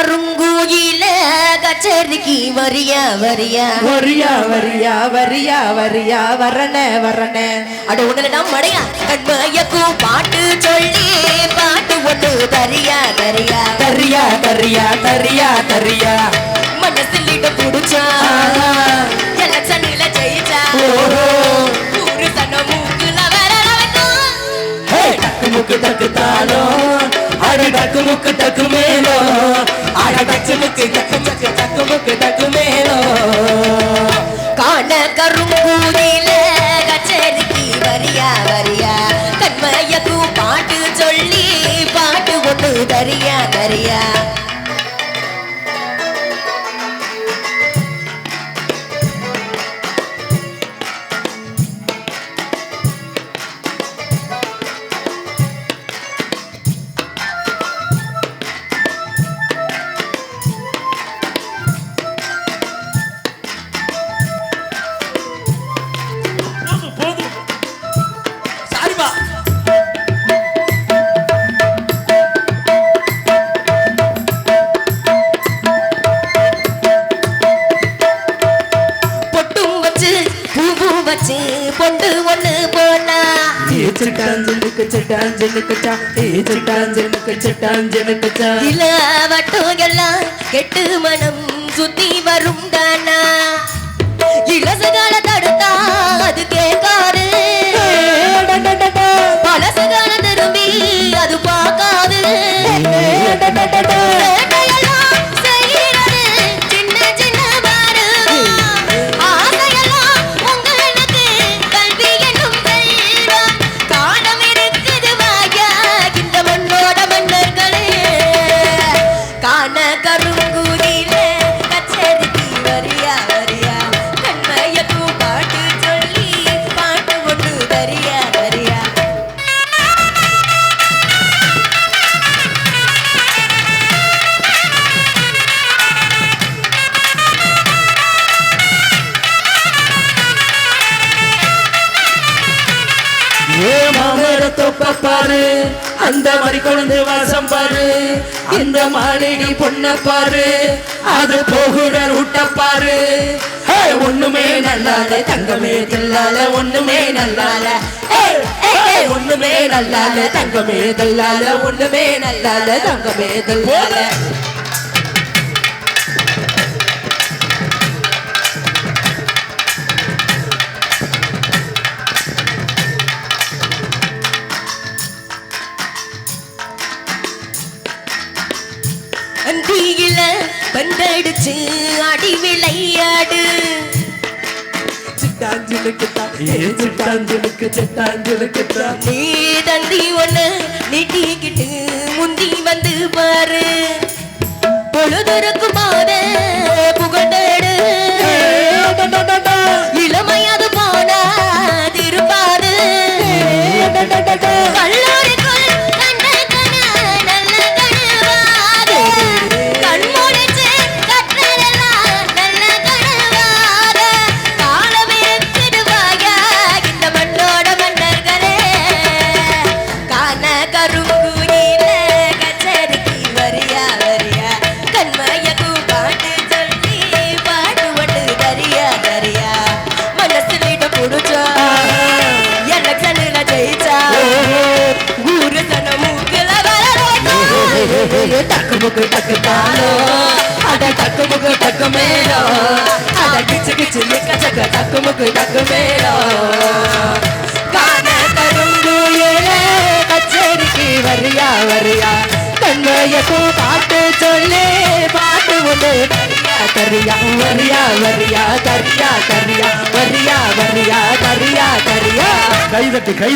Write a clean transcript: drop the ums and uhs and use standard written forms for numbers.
கருங்கூயில கச்சேரிக்கு வரியா வரியா வரியா வரியா வரியா வரியா வரண வரண அட உடனே மடையா கண்மயக்கும் பாட்டு சொல்லி பாட்டு ஒண்ணு தரியா தரியா தரியா தரியா தரியா தரியா மனசுலிட்ட புடிச்சா எலக்ஷன்ல ஜெயிச்சா ஊரு சன மூக்குல வரல வைக்கும் டக்கு முக்கு டக்கு தாளோ அட டக்கு முக்கு டக்கு மேலோ அட டக்கு முக்கு டக்கு முக்கு டக்கு முக்கு டக்கு மேலோ காண கருங்கூரில கச்சேரிக்கு வரியா வரியா கண்மயக்கும் பாட்டு சொல்லி பாட்டு ஒண்ணு தரியா தரியா பொண்டு ஒண்ணு போனா இல வட்டம் எல்லாம் கெட்டு மனம் சுத்தி வரும் தானா இலசுகால தடுத்தா அது கேட்காது பலசுகால திரும்பி அது பார்க்காது பாரு அந்த மாதிரி குழந்தை வாசம் பாரு இந்த மாளிகை பொண்ண பாரு அது போகுற ரூட்ட பாரு ஒண்ணுமே நல்லால தங்கமே தல்லால ஒண்ணுமே நல்லால ஒண்ணுமே நல்லால தங்கமே தல்லால ஒண்ணுமே நல்லால தங்கமே தல்லால அந்தியில பந்தடிச்சு அடி விளையாடு நீ தந்தி ஒண்ணு நீட்டிக்கிட்டு முந்தி வந்து பாரு பொழுதுருக்கு பாத புகழ்ந்தேடு இளமையாது போனா திருப்பாரு டக்கு டக்கு தாளோ அட டக்கு முக்கு டக்கு மேலோ அட கிச்சு கிச்சு நிக்க சக்க டக்கு முக்கு டக்கு மேலோ காண கருங்கூயிலே கச்சேரிக்கு வரியா வரியா கண்மயக்கும் பாட்டு சொல்லி பாட்டு ஒண்ணு தரியா வரியா வரியா தரியா தரியா வரியா வரியா தரியா தரியா கைதட்டு கைது